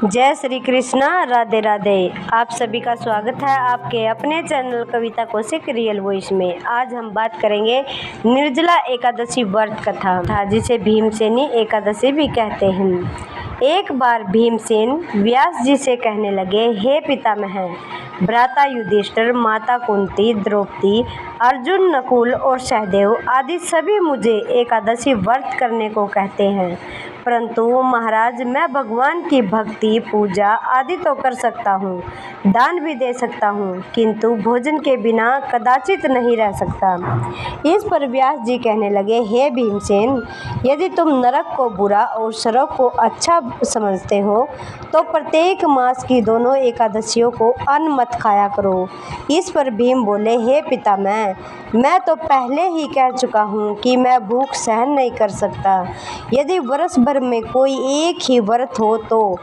जय श्री कृष्णा, राधे राधे। आप सभी का स्वागत है आपके अपने चैनल कविता कौशिक रियल वॉइस में। आज हम बात करेंगे निर्जला एकादशी व्रत कथा, जिसे भीमसेनी एकादशी भी कहते हैं। एक बार भीमसेन व्यास जी से कहने लगे, हे पितामह, भ्राता युधिष्ठिर, माता कुंती, द्रौपदी, अर्जुन, नकुल और सहदेव आदि सभी मुझे एकादशी व्रत करने को कहते हैं, परंतु महाराज मैं भगवान की भक्ति, पूजा आदि तो कर सकता हूँ, दान भी दे सकता हूँ, किंतु भोजन के बिना कदाचित नहीं रह सकता। इस पर व्यास जी कहने लगे, हे भीमसेन, यदि तुम नरक को बुरा और स्वर्ग को अच्छा समझते हो तो प्रत्येक मास की दोनों एकादशियों को अन्न मत खाया करो। इस पर भीम बोले, हे पितामह, मैं तो पहले ही कह चुका हूँ कि मैं भूख सहन नहीं कर सकता। यदि वर्ष भर में कोई एक ही व्रत हो तो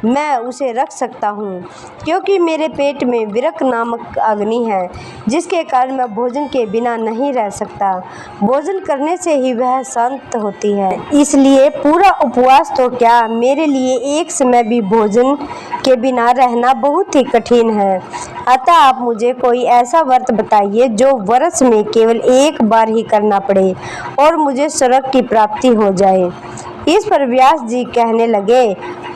मैं उसे रख सकता हूँ, क्योंकि मेरे पेट में विरक नामक अग्नि है, जिसके कारण मैं भोजन के बिना नहीं रह सकता। भोजन करने से ही वह शांत होती है, इसलिए पूरा उपवास तो क्या, मेरे लिए एक समय भी भोजन के बिना रहना बहुत ही कठिन है। अतः आप मुझे कोई ऐसा व्रत बताइए जो वर्ष में केवल एक बार ही करना पड़े और मुझे स्वर्ग की प्राप्ति हो जाए। इस पर व्यास जी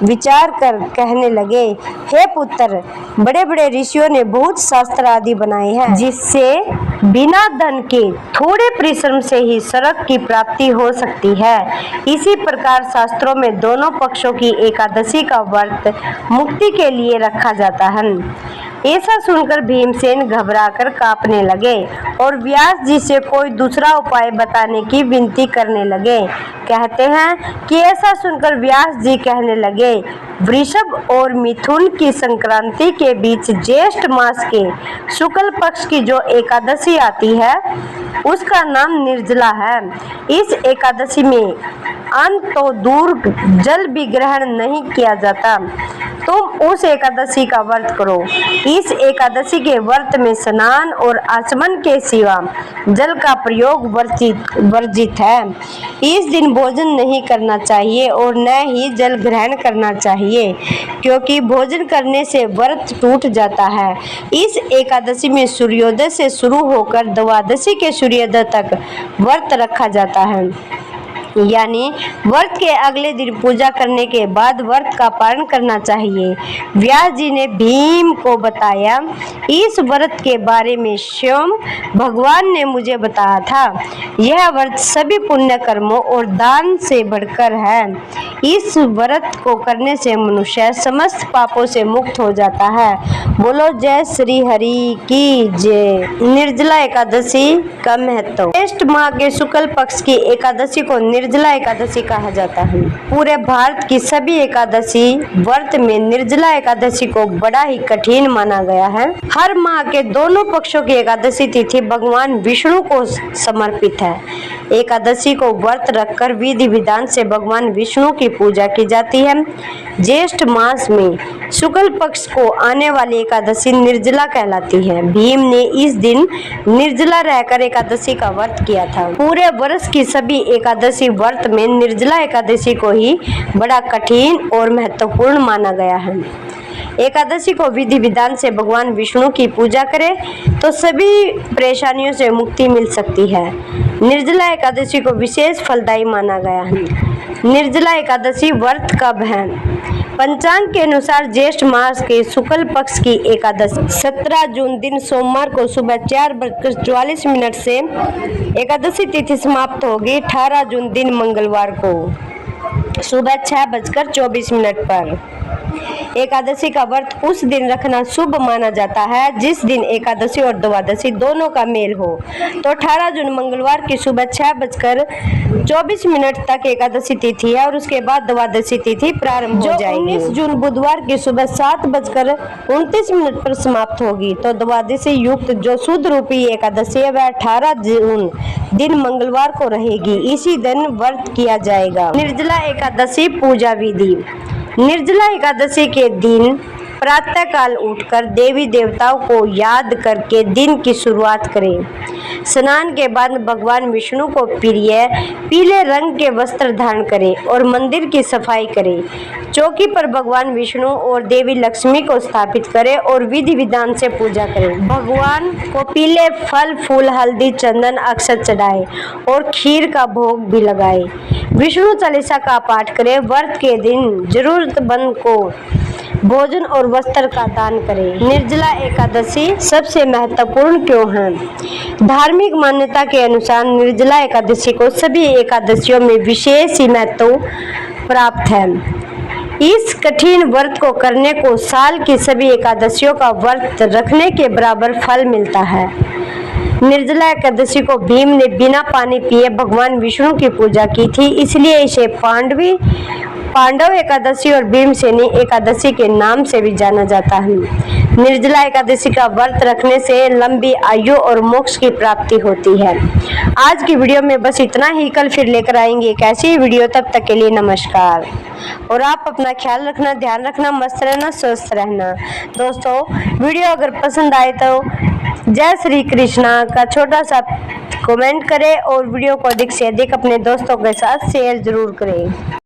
विचार कर कहने लगे, हे पुत्र, बड़े बड़े ऋषियों ने बहुत शास्त्र आदि बनाए हैं, जिससे बिना धन के थोड़े परिश्रम से ही स्वर्ग की प्राप्ति हो सकती है। इसी प्रकार शास्त्रों में दोनों पक्षों की एकादशी का व्रत मुक्ति के लिए रखा जाता है। ऐसा सुनकर भीमसेन घबराकर कांपने लगे और व्यास जी से कोई दूसरा उपाय बताने की विनती करने लगे। कहते हैं कि ऐसा सुनकर व्यास जी कहने लगे, वृषभ और मिथुन की संक्रांति के बीच ज्येष्ठ मास के शुक्ल पक्ष की जो एकादशी आती है उसका नाम निर्जला है। इस एकादशी में अन्न तो दूर, जल भी ग्रहण नहीं किया जाता। तुम उस एकादशी का व्रत करो। इस एकादशी के व्रत में स्नान और आचमन के सिवा जल का प्रयोग वर्जित है। इस दिन भोजन नहीं करना चाहिए और न ही जल ग्रहण करना चाहिए, क्योंकि भोजन करने से व्रत टूट जाता है। इस एकादशी में सूर्योदय से शुरू होकर द्वादशी के सूर्योदय तक व्रत रखा जाता है, यानी व्रत के अगले दिन पूजा करने के बाद व्रत का पालन करना चाहिए। व्यास जी ने भीम को बताया, इस व्रत के बारे में स्वयं भगवान ने मुझे बताया था। यह व्रत सभी पुण्य कर्मों और दान से बढ़कर है। इस व्रत को करने से मनुष्य समस्त पापों से मुक्त हो जाता है। बोलो जय श्री हरि की जय। निर्जला एकादशी का महत्व। ज्येष्ठ माह के शुक्ल पक्ष की एकादशी को निर्जला एकादशी कहा जाता है। पूरे भारत की सभी एकादशी व्रत में निर्जला एकादशी को बड़ा ही कठिन माना गया है। हर माह के दोनों पक्षों की एकादशी तिथि भगवान विष्णु को समर्पित है। एकादशी को व्रत रखकर विधि विधान से भगवान विष्णु की पूजा की जाती है। ज्येष्ठ मास में शुक्ल पक्ष को आने वाली एकादशी निर्जला कहलाती है। भीम ने इस दिन निर्जला रहकर एकादशी का व्रत किया था। पूरे वर्ष की सभी एकादशी व्रत में निर्जला एकादशी को ही बड़ा कठिन और महत्वपूर्ण माना गया है। एकादशी को विधि विधान से भगवान विष्णु की पूजा करें तो सभी परेशानियों से मुक्ति मिल सकती है। निर्जला एकादशी को विशेष फलदायी माना गया है। निर्जला एकादशी व्रत कब है? पंचांग के अनुसार ज्येष्ठ मास के शुक्ल पक्ष की एकादशी 17 जून दिन सोमवार को सुबह 4:44 से एकादशी तिथि समाप्त होगी। 18 जून दिन मंगलवार को सुबह 6:24 पर। एकादशी का व्रत उस दिन रखना शुभ माना जाता है जिस दिन एकादशी और द्वादशी दोनों का मेल हो। तो 18 जून मंगलवार की सुबह 6:24 तक एकादशी तिथि है और उसके बाद द्वादशी तिथि प्रारंभ हो जाएगी। 19 जून बुधवार की सुबह 7:29 पर समाप्त होगी। तो द्वादशी युक्त जो शुद्ध रूपी एकादशी है वह 18 जून दिन मंगलवार को रहेगी। इसी दिन व्रत किया जाएगा। निर्जला एकादशी पूजा विधि। निर्जला एकादशी के दिन प्रातःकाल उठकर देवी देवताओं को याद करके दिन की शुरुआत करें। स्नान के बाद भगवान विष्णु को प्रिय पीले रंग के वस्त्र धारण करें और मंदिर की सफाई करें। चौकी पर भगवान विष्णु और देवी लक्ष्मी को स्थापित करें और विधि विधान से पूजा करें। भगवान को पीले फल, फूल, हल्दी, चंदन, अक्षत चढ़ाएं और खीर का भोग भी लगाएं। विष्णु चालीसा का पाठ करें। व्रत के दिन जरूरतमंद को भोजन और वस्त्र का दान करें। निर्जला एकादशी सबसे महत्वपूर्ण क्यों है? धार्मिक मान्यता के अनुसार निर्जला एकादशी को सभी एकादशियों में विशेष ही महत्व प्राप्त है। इस कठिन व्रत को करने को साल की सभी एकादशियों का व्रत रखने के बराबर फल मिलता है। निर्जला एकादशी को भीम ने बिना पानी पिए भगवान विष्णु की पूजा की थी, इसलिए इसे पांडव एकादशी और भीमसेनी एकादशी के नाम से भी जाना जाता है। निर्जला एकादशी का व्रत रखने से लंबी आयु और मोक्ष की प्राप्ति होती है। आज की वीडियो में बस इतना ही। कल फिर लेकर आएंगे एक ऐसी वीडियो। तब तक के लिए नमस्कार। और आप अपना ख्याल रखना, ध्यान रखना, मस्त रहना, स्वस्थ रहना। दोस्तों, वीडियो अगर पसंद आए तो जय श्री कृष्णा का छोटा सा कमेंट करें और वीडियो को अधिक से अधिक अपने दोस्तों के साथ शेयर जरूर करें।